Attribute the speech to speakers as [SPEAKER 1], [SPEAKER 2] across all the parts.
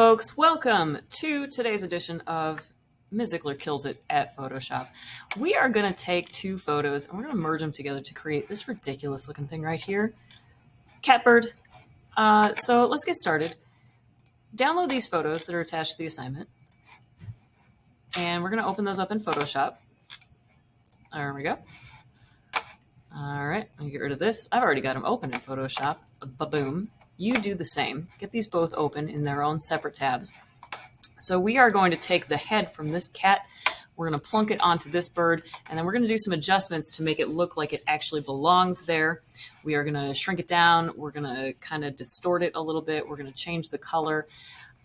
[SPEAKER 1] Folks, welcome to today's edition of Ms. Ziegler Kills It at Photoshop. We are going to take two photos and we're going to merge them together to create this ridiculous looking thing right here. Catbird. So let's get started. Download these photos that are attached to the assignment. And we're going to open those up in Photoshop. There we go. All right, let me get rid of this. I've already got them open in Photoshop. Ba-boom. You do the same. Get these both open in their own separate tabs. So we are going to take the head from this cat, we're going to plunk it onto this bird, and then we're going to do some adjustments to make it look like it actually belongs there. We are going to shrink it down. We're going to kind of distort it a little bit. We're going to change the color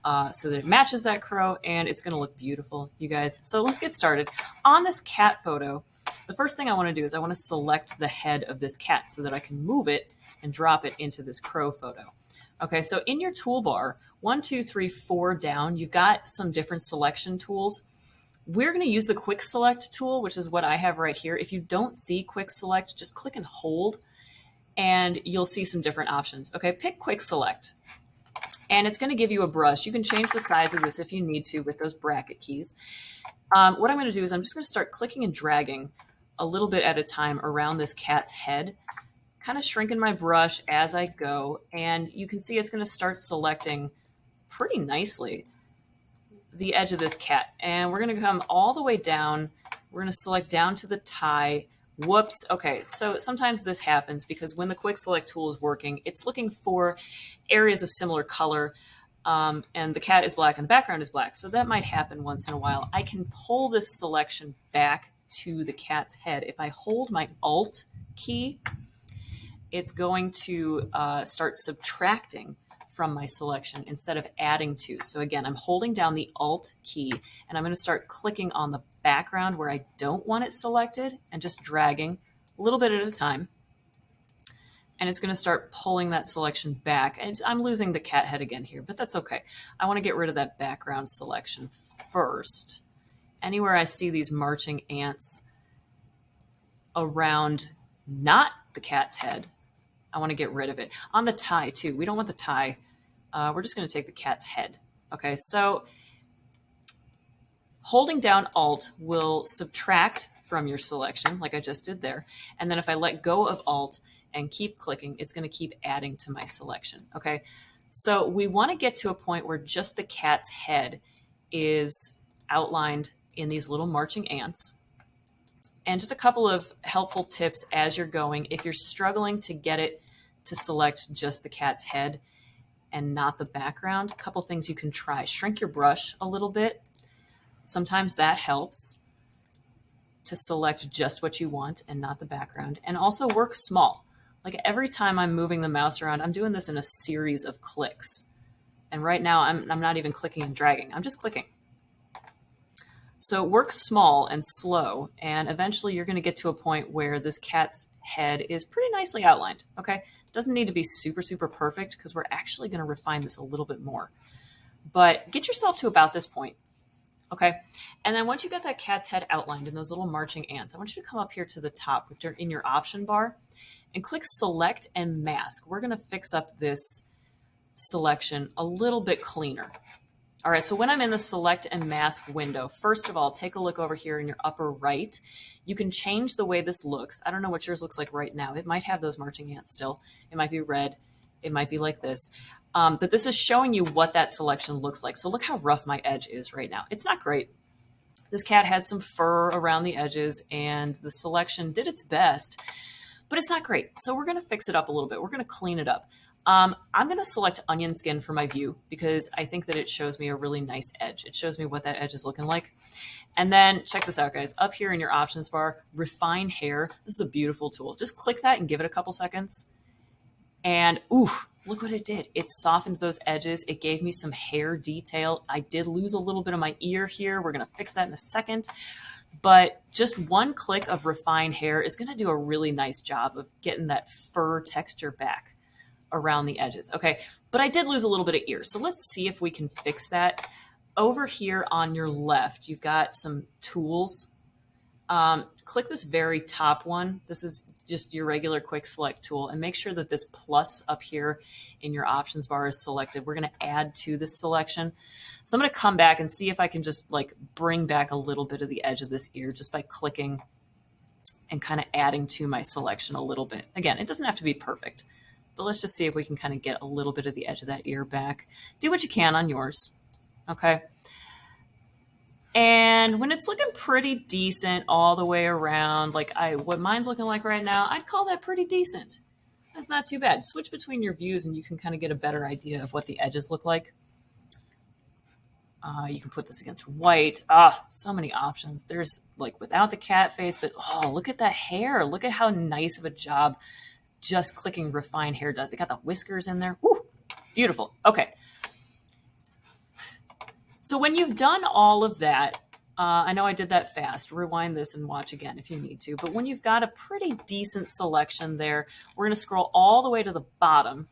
[SPEAKER 1] so that it matches that crow, and it's going to look beautiful, you guys. So let's get started. On this cat photo, the first thing I want to do is I want to select the head of this cat so that I can move it and drop it into this crow photo. Okay, so in your toolbar, 1, 2, 3, 4 down, you've got some different selection tools. We're going to use the quick select tool, which is what I have right here. If you don't see quick select, just click and hold and you'll see some different options. Okay, pick quick select and it's going to give you a brush. You can change the size of this if you need to with those bracket keys. What I'm going to do is I'm just going to start clicking and dragging a little bit at a time around this cat's head, kind of shrinking my brush as I go, and you can see it's going to start selecting pretty nicely the edge of this cat. And we're going to come all the way down. We're going to select down to the tie. Whoops. Okay, so sometimes this happens because when the quick select tool is working, it's looking for areas of similar color, and the cat is black and the background is black. So that might happen once in a while. I can pull this selection back to the cat's head. If I hold my Alt key, it's going to start subtracting from my selection instead of adding to. So again, I'm holding down the Alt key and I'm going to start clicking on the background where I don't want it selected and just dragging a little bit at a time. And it's going to start pulling that selection back. And I'm losing the cat head again here, but that's okay. I want to get rid of that background selection first. Anywhere I see these marching ants around not the cat's head, I want to get rid of it. On the tie too, we don't want the tie. We're just going to take the cat's head. Okay, so holding down Alt will subtract from your selection like I just did there. And then if I let go of Alt and keep clicking, it's going to keep adding to my selection. Okay, so we want to get to a point where just the cat's head is outlined in these little marching ants. And just a couple of helpful tips as you're going. If you're struggling to get it to select just the cat's head and not the background, a couple things you can try. Shrink your brush a little bit. Sometimes that helps to select just what you want and not the background. And also work small. Like every time I'm moving the mouse around, I'm doing this in a series of clicks. And right now I'm not even clicking and dragging. I'm just clicking. So work small and slow, and eventually you're going to get to a point where this cat's head is pretty nicely outlined. Okay, doesn't need to be super, super perfect because we're actually going to refine this a little bit more. But get yourself to about this point. Okay, and then once you get that cat's head outlined in those little marching ants, I want you to come up here to the top in your option bar and click Select and Mask. We're going to fix up this selection a little bit cleaner. All right, so when I'm in the Select and Mask window, first of all, take a look over here in your upper right. You can change the way this looks. I don't know what yours looks like right now. It might have those marching ants still. It might be red. It might be like this. But this is showing you what that selection looks like. So look how rough my edge is right now. It's not great. This cat has some fur around the edges, and the selection did its best, but it's not great. So we're going to fix it up a little bit. We're going to clean it up. I'm going to select onion skin for my view because I think that it shows me a really nice edge. It shows me what that edge is looking like. And then check this out, guys. Up here in your options bar, refine hair. This is a beautiful tool. Just click that and give it a couple seconds. And ooh, look what it did. It softened those edges. It gave me some hair detail. I did lose a little bit of my ear here. We're going to fix that in a second. But just one click of refine hair is going to do a really nice job of getting that fur texture back around the edges. Okay, but I did lose a little bit of ear. So let's see if we can fix that. Over here on your left, you've got some tools click this very top one. This is just your regular quick select tool, and make sure that this plus up here in your options bar is selected. We're going to add to this selection. So I'm going to come back and see if I can just like bring back a little bit of the edge of this ear just by clicking and kind of adding to my selection a little bit. Again, it doesn't have to be perfect, but let's just see if we can kind of get a little bit of the edge of that ear back. Do what you can on yours. Okay. And when it's looking pretty decent all the way around, like what mine's looking like right now, I'd call that pretty decent. That's not too bad. Switch between your views and you can kind of get a better idea of what the edges look like. You can put this against white. So many options. There's like without the cat face, but oh, look at that hair. Look at how nice of a job just clicking refine hair does. It got the whiskers in there. Ooh, beautiful. Okay. So when you've done all of that, I know I did that fast. Rewind this and watch again if you need to. But when you've got a pretty decent selection there, we're going to scroll all the way to the bottom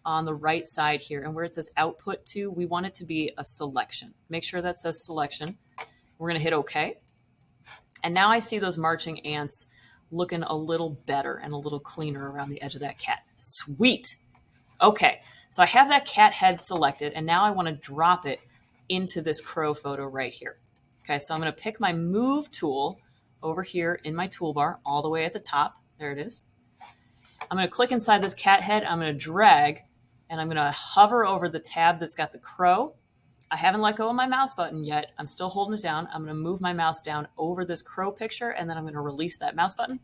[SPEAKER 1] on the right side here. And where it says output to, we want it to be a selection. Make sure that says selection. We're going to hit OK. And now I see those marching ants looking a little better and a little cleaner around the edge of that cat. Sweet. Okay, so I have that cat head selected, and now I want to drop it into this crow photo right here. Okay, so I'm going to pick my move tool over here in my toolbar all the way at the top. There it is. I'm going to click inside this cat head. I'm going to drag, and I'm going to hover over the tab that's got the crow. I haven't let go of my mouse button yet. I'm still holding it down. I'm going to move my mouse down over this crow picture, and then I'm going to release that mouse button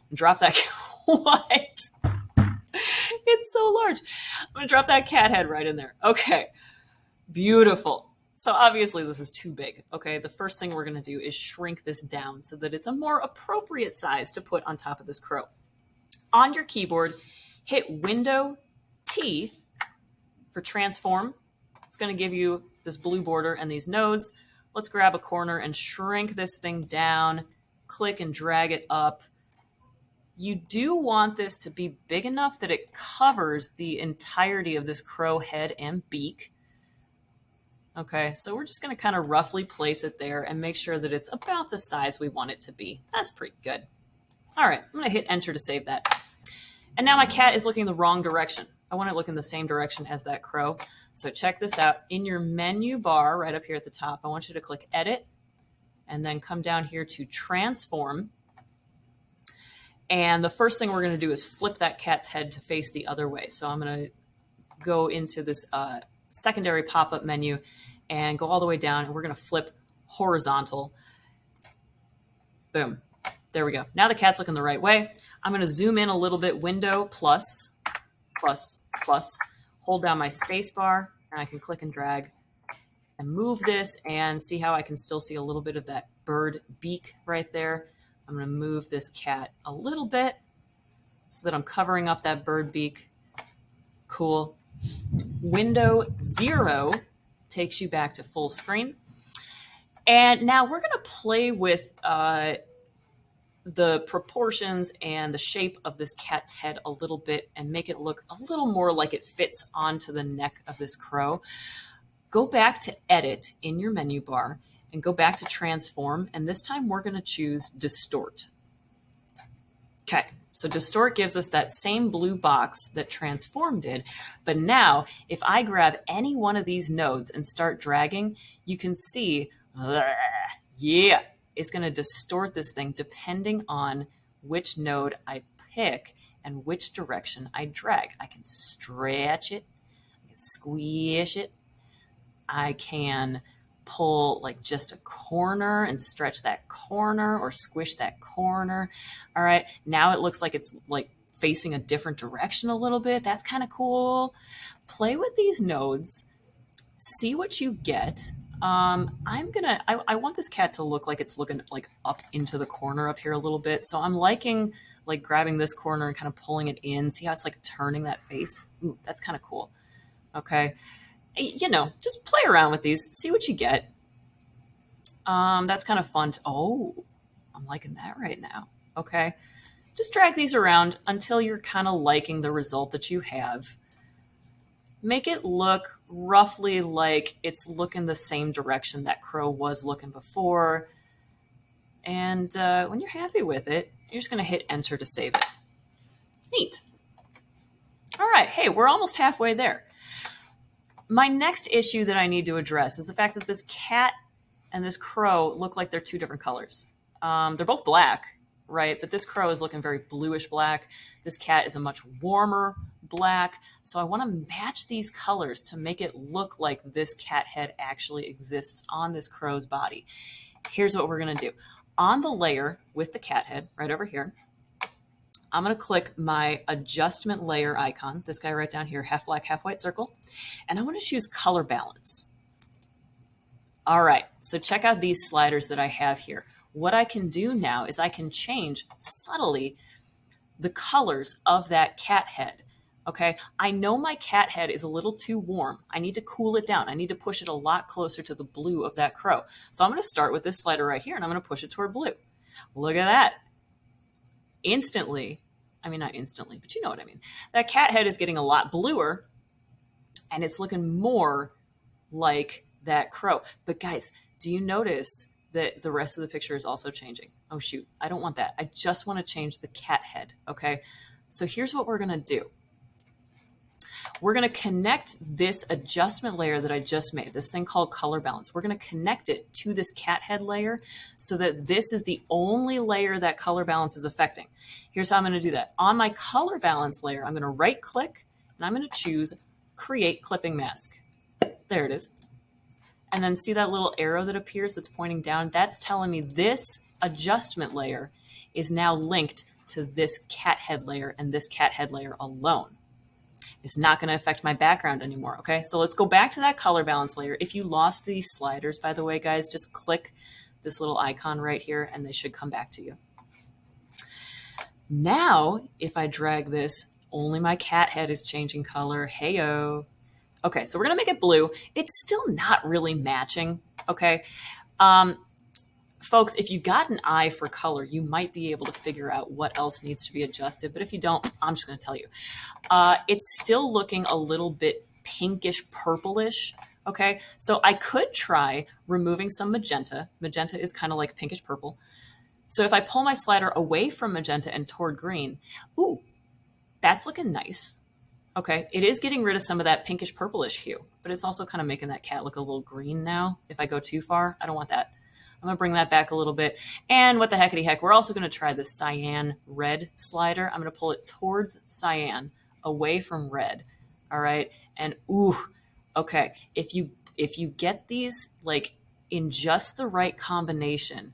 [SPEAKER 1] and drop that. What? It's so large. I'm going to drop that cat head right in there. Okay, beautiful. So obviously this is too big. Okay, the first thing we're going to do is shrink this down so that it's a more appropriate size to put on top of this crow. On your keyboard, hit Window T for transform. It's going to give you this blue border and these nodes. Let's grab a corner and shrink this thing down, click and drag it up. You do want this to be big enough that it covers the entirety of this crow head and beak. Okay, so we're just going to kind of roughly place it there and make sure that it's about the size we want it to be. That's pretty good. All right, I'm going to hit enter to save that. And now my cat is looking the wrong direction. I want it looking the same direction as that crow. So check this out. In your menu bar right up here at the top, I want you to click Edit and then come down here to Transform. And the first thing we're going to do is flip that cat's head to face the other way. So I'm going to go into this secondary pop-up menu and go all the way down, and we're going to flip horizontal. Boom. There we go. Now the cat's looking the right way. I'm going to zoom in a little bit, Window plus, plus, plus, hold down my space bar, and I can click and drag and move this and see how I can still see a little bit of that bird beak right there. I'm going to move this cat a little bit so that I'm covering up that bird beak. Cool. Window 0 takes you back to full screen. And now we're going to play with the proportions and the shape of this cat's head a little bit and make it look a little more like it fits onto the neck of this crow. Go back to Edit in your menu bar and go back to Transform. And this time we're going to choose Distort. Okay, so Distort gives us that same blue box that Transform did. But now if I grab any one of these nodes and start dragging, you can see, yeah, it's going to distort this thing depending on which node I pick and which direction I drag. I can stretch it, I can squish it, I can pull like just a corner and stretch that corner or squish that corner. All right, now it looks like it's like facing a different direction a little bit. That's kind of cool. Play with these nodes, see what you get. I want this cat to look like it's looking like up into the corner up here a little bit. So I'm liking like grabbing this corner and kind of pulling it in. See how it's like turning that face? Ooh, that's kind of cool. Okay. You know, just play around with these, see what you get. That's kind of fun. Oh, I'm liking that right now. Okay. Just drag these around until you're kind of liking the result that you have. Make it look roughly like it's looking the same direction that crow was looking before. And when you're happy with it, you're just going to hit enter to save it. Neat. All right. Hey, we're almost halfway there. My next issue that I need to address is the fact that this cat and this crow look like they're two different colors. They're both black, right? But this crow is looking very bluish black. This cat is a much warmer black. So I want to match these colors to make it look like this cat head actually exists on this crow's body. Here's what we're going to do. On the layer with the cat head right over here, I'm going to click my adjustment layer icon, this guy right down here, half black, half white circle, and I want to choose color balance. All right, so check out these sliders that I have here. What I can do now is I can change subtly the colors of that cat head. Okay, I know my cat head is a little too warm. I need to cool it down. I need to push it a lot closer to the blue of that crow. So I'm going to start with this slider right here, and I'm going to push it toward blue. Look at that. Instantly, I mean, not instantly, but you know what I mean. That cat head is getting a lot bluer, and it's looking more like that crow. But guys, do you notice that the rest of the picture is also changing? Oh, shoot. I don't want that. I just want to change the cat head. Okay. So here's what we're going to do. We're going to connect this adjustment layer that I just made, this thing called color balance. We're going to connect it to this cat head layer so that this is the only layer that color balance is affecting. Here's how I'm going to do that. On my color balance layer, I'm going to right click and I'm going to choose create clipping mask. There it is. And then see that little arrow that appears that's pointing down? That's telling me this adjustment layer is now linked to this cat head layer and this cat head layer alone. It's not going to affect my background anymore. Okay, so let's go back to that color balance layer. If you lost these sliders, by the way, guys, just click this little icon right here and they should come back to you. Now, if I drag this, only my cat head is changing color. Hey-o. Okay, so we're going to make it blue. It's still not really matching, okay? Folks, if you've got an eye for color, you might be able to figure out what else needs to be adjusted. But if you don't, I'm just going to tell you. It's still looking a little bit pinkish purplish. Okay, so I could try removing some magenta. Magenta is kind of like pinkish purple. So if I pull my slider away from magenta and toward green, ooh, that's looking nice. Okay, it is getting rid of some of that pinkish purplish hue, but it's also kind of making that cat look a little green now. If I go too far, I don't want that. I'm going to bring that back a little bit. And what the heckity heck, we're also going to try the cyan red slider. I'm going to pull it towards cyan, away from red. All right. And ooh, okay. If you get these like in just the right combination,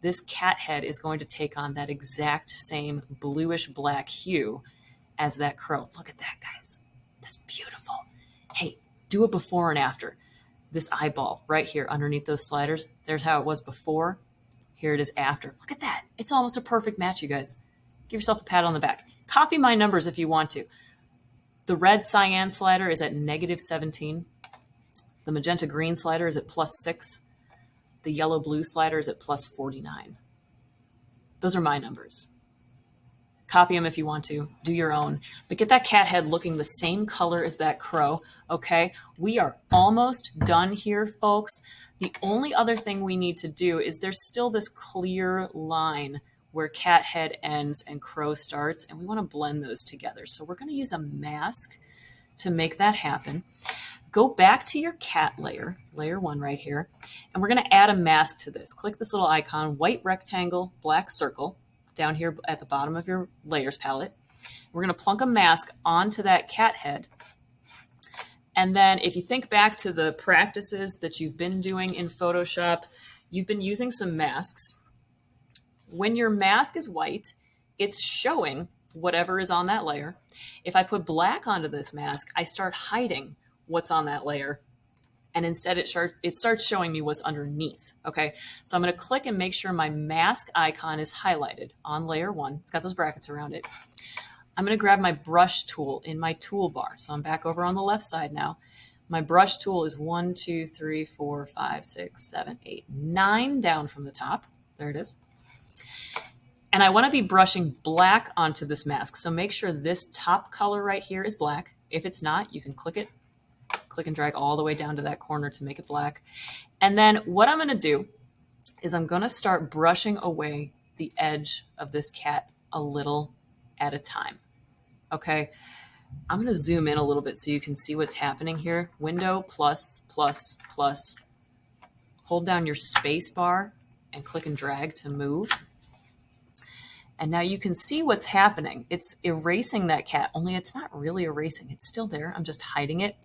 [SPEAKER 1] this cat head is going to take on that exact same bluish black hue as that crow. Look at that, guys. That's beautiful. Hey, do a before and after. This eyeball right here underneath those sliders, there's how it was before. Here it is after. Look at that. It's almost a perfect match, you guys. Give yourself a pat on the back. Copy my numbers if you want to. The red cyan slider is at -17. The magenta green slider is at +6. The yellow blue slider is at +49. Those are my numbers. Copy them if you want to. Do your own. But get that cat head looking the same color as that crow. Okay, we are almost done here, folks. The only other thing we need to do is there's still this clear line where cat head ends and crow starts, and we want to blend those together. So we're going to use a mask to make that happen. Go back to your cat layer, layer 1 right here, and we're going to add a mask to this. Click this little icon, white rectangle, black circle, down here at the bottom of your layers palette. We're going to plunk a mask onto that cat head. And then if you think back to the practices that you've been doing in Photoshop, you've been using some masks. When your mask is white, it's showing whatever is on that layer. If I put black onto this mask, I start hiding what's on that layer. And instead it starts showing me what's underneath. Okay, so I'm going to click and make sure my mask icon is highlighted on layer 1. It's got those brackets around it. I'm going to grab my brush tool in my toolbar. So I'm back over on the left side now. My brush tool is 1, 2, 3, 4, 5, 6, 7, 8, 9 down from the top. There it is. And I want to be brushing black onto this mask. So make sure this top color right here is black. If it's not, you can click it, click and drag all the way down to that corner to make it black. And then what I'm going to do is I'm going to start brushing away the edge of this cat a little at a time. Okay. I'm going to zoom in a little bit so you can see what's happening here. Window plus, plus, plus. Hold down your space bar and click and drag to move. And now you can see what's happening. It's erasing that cat, only it's not really erasing. It's still there. I'm just hiding it.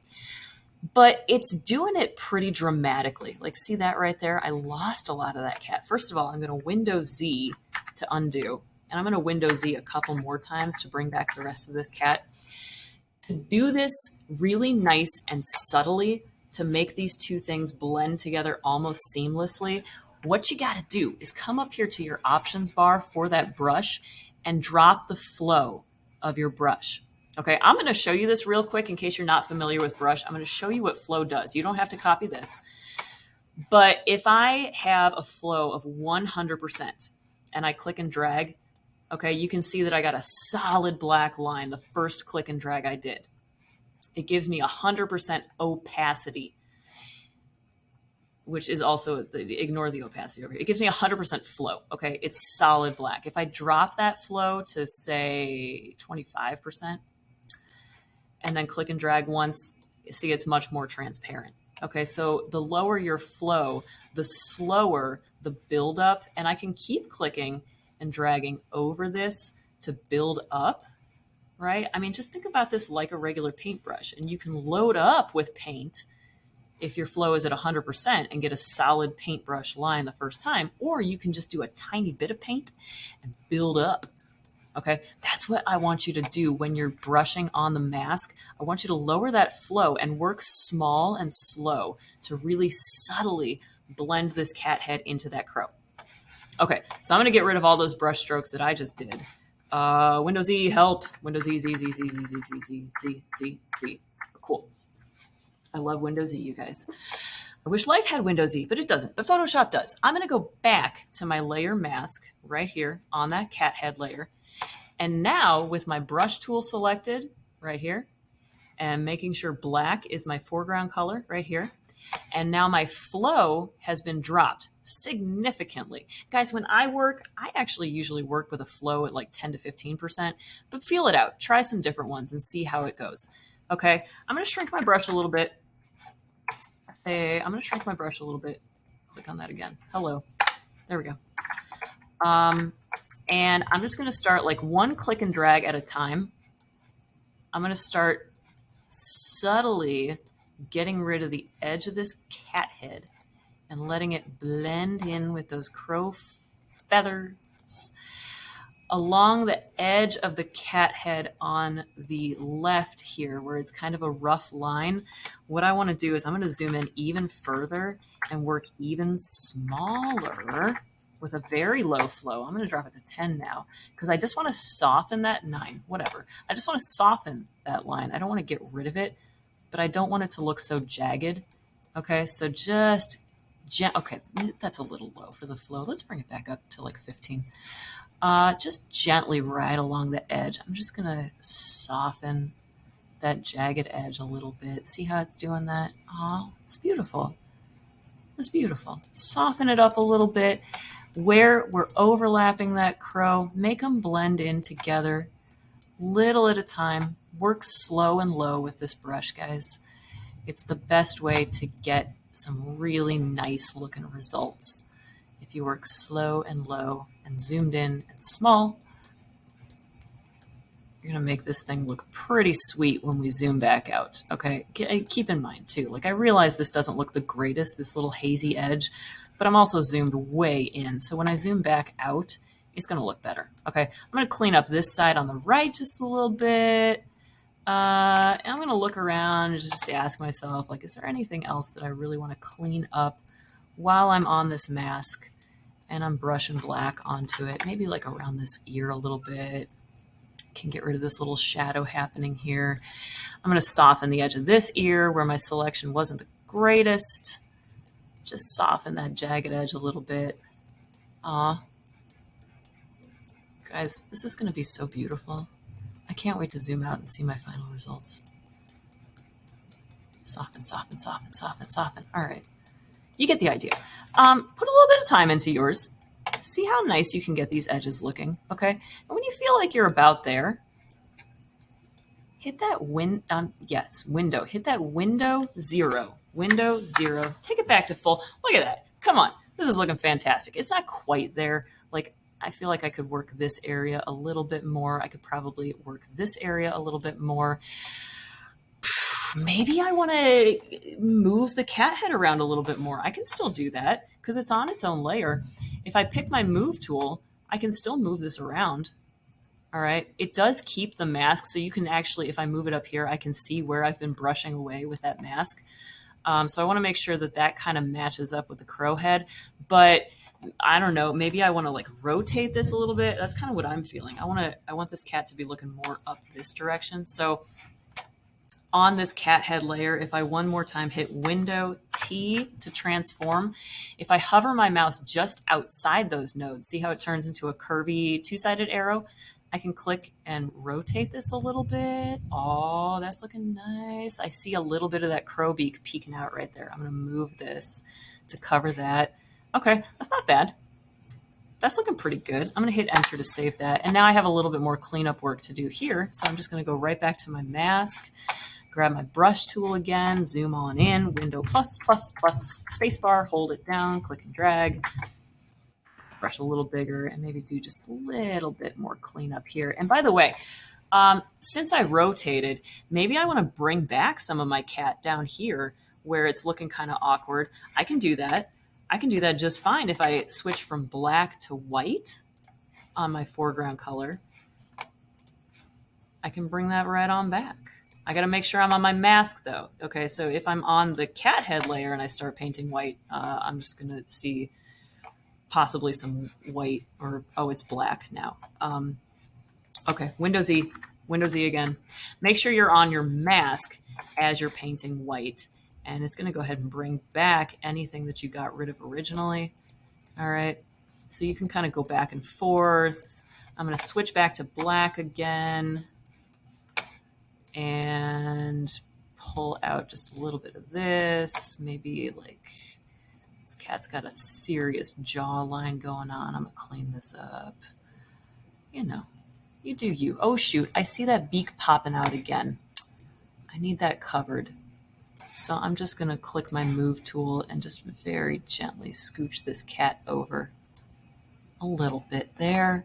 [SPEAKER 1] But it's doing it pretty dramatically. Like, see that right there? I lost a lot of that cat. First of all, I'm going to Window Z to undo. And I'm going to Window Z a couple more times to bring back the rest of this cat. To do this really nice and subtly, to make these two things blend together almost seamlessly, what you got to do is come up here to your options bar for that brush and drop the flow of your brush. Okay, I'm going to show you this real quick in case you're not familiar with brush. I'm going to show you what flow does. You don't have to copy this. But if I have a flow of 100% and I click and drag, okay, you can see that I got a solid black line the first click and drag I did. It gives me 100% opacity, which is also, ignore the opacity over here. It gives me 100% flow, okay? It's solid black. If I drop that flow to, say, 25%, and then click and drag once, see, it's much more transparent. Okay, so the lower your flow, the slower the buildup, and I can keep clicking and dragging over this to build up, right? I mean, just think about this like a regular paintbrush, and you can load up with paint if your flow is at 100% and get a solid paintbrush line the first time, or you can just do a tiny bit of paint and build up. Okay, that's what I want you to do when you're brushing on the mask. I want you to lower that flow and work small and slow to really subtly blend this cat head into that crow. Okay, so I'm going to get rid of all those brush strokes that I just did. Window Z, help. Window Z, Z, Z, Z, Z, Z, Z, Z, Z, Z, Z. Cool. I love Window Z, you guys. I wish Life had Window Z, but it doesn't. But Photoshop does. I'm going to go back to my layer mask right here on that cat head layer. And now with my brush tool selected right here and making sure black is my foreground color right here. And now my flow has been dropped significantly. Guys, when I work, I actually usually work with a flow at like 10 to 15%, but feel it out. Try some different ones and see how it goes. Okay, I'm going to shrink my brush a little bit. I'm going to shrink my brush a little bit. Click on that again. Hello. There we go. And I'm just going to start like one click and drag at a time. I'm going to start subtly getting rid of the edge of this cat head and letting it blend in with those crow feathers along the edge of the cat head on the left here, where it's kind of a rough line. What I want to do is I'm going to zoom in even further and work even smaller with a very low flow. I'm going to drop it to 10 now because I just want to soften that 9, whatever. I just want to soften that line. I don't want to get rid of it, but I don't want it to look so jagged. Okay, so just, okay, that's a little low for the flow. Let's bring it back up to like 15. Just gently right along the edge. I'm just going to soften that jagged edge a little bit. See how it's doing that? Oh, it's beautiful. It's beautiful. Soften it up a little bit. Where we're overlapping that crow, make them blend in together, little at a time. Work slow and low with this brush, guys. It's the best way to get some really nice looking results. If you work slow and low and zoomed in and small, you're going to make this thing look pretty sweet when we zoom back out. Okay, keep in mind too, like I realize this doesn't look the greatest, this little hazy edge, but I'm also zoomed way in. So when I zoom back out, it's going to look better. Okay, I'm going to clean up this side on the right just a little bit. And I'm going to look around and just ask myself, like, is there anything else that I really want to clean up while I'm on this mask and I'm brushing black onto it? Maybe like around this ear a little bit. Can get rid of this little shadow happening here. I'm going to soften the edge of this ear where my selection wasn't the greatest. Just soften that jagged edge a little bit. Guys, this is going to be so beautiful. I can't wait to zoom out and see my final results. Soften, soften, soften, soften, soften. All right. you get the idea. Put a little bit of time into yours. See how nice you can get these edges looking, okay? And when you feel like you're about there, hit that window. Hit that window 0. Window 0. Take it back to full. Look at that. Come on. This is looking fantastic. It's not quite there. Like, I feel like I could work this area a little bit more. I could probably work this area a little bit more. Maybe I want to move the cat head around a little bit more. I can still do that because it's on its own layer. If I pick my move tool, I can still move this around. All right. It does keep the mask. So you can actually, if I move it up here, I can see where I've been brushing away with that mask. So I want to make sure that that kind of matches up with the crow head. But I don't know, maybe I want to like rotate this a little bit. That's kind of what I'm feeling. I want this cat to be looking more up this direction. So on this cat head layer, if I one more time hit Window T to transform, if I hover my mouse just outside those nodes, see how it turns into a curvy two-sided arrow? I can click and rotate this a little bit. Oh, that's looking nice. I see a little bit of that crow beak peeking out right there. I'm going to move this to cover that. Okay, that's not bad. That's looking pretty good. I'm going to hit enter to save that. And now I have a little bit more cleanup work to do here. So I'm just going to go right back to my mask, grab my brush tool again, zoom on in, window plus, spacebar, hold it down, click and drag, brush a little bigger, and maybe do just a little bit more cleanup here. And by the way, since I rotated, maybe I want to bring back some of my cat down here where it's looking kind of awkward. I can do that. I can do that just fine if I switch from black to white on my foreground color. I can bring that right on back. I got to make sure I'm on my mask though. Okay, so if I'm on the cat head layer and I start painting white, I'm just going to see possibly some white or, oh, it's black now. Okay, Window Z again. Make sure you're on your mask as you're painting white. And it's going to go ahead and bring back anything that you got rid of originally. All right. So you can kind of go back and forth. I'm going to switch back to black again and pull out just a little bit of this. Maybe like this cat's got a serious jawline going on. I'm going to clean this up. You know, you do you. Oh, shoot. I see that beak popping out again. I need that covered. So I'm just going to click my move tool and just very gently scooch this cat over a little bit there.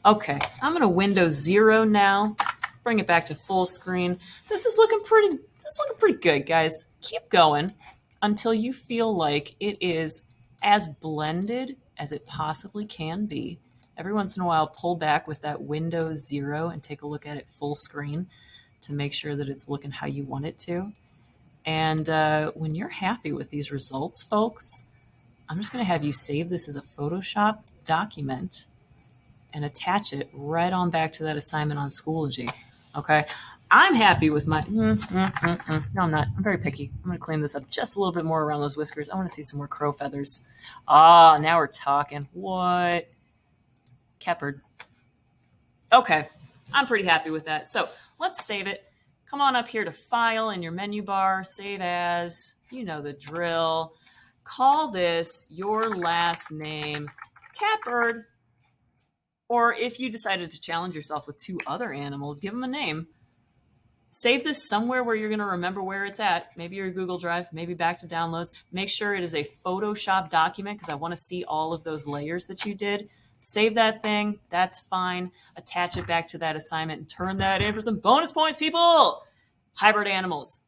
[SPEAKER 1] Okay, I'm going to Window 0 now. Bring it back to full screen. This is looking pretty good, guys. Keep going until you feel like it is as blended as it possibly can be. Every once in a while, pull back with that Window 0 and take a look at it full screen to make sure that it's looking how you want it to. And when you're happy with these results, folks, I'm just going to have you save this as a Photoshop document and attach it right on back to that assignment on Schoology. Okay? I'm happy with my... No, I'm not. I'm very picky. I'm going to clean this up just a little bit more around those whiskers. I want to see some more crow feathers. Ah, now we're talking. What? Catbird. Okay. I'm pretty happy with that. So let's save it. Come on up here to File in your menu bar, Save As, you know the drill. Call this your last name, Catbird. Or if you decided to challenge yourself with 2 other animals, give them a name. Save this somewhere where you're going to remember where it's at. Maybe your Google Drive, maybe back to downloads. Make sure it is a Photoshop document because I want to see all of those layers that you did. Save that thing. That's fine. Attach it back to that assignment and turn that in for some bonus points, people. Hybrid animals.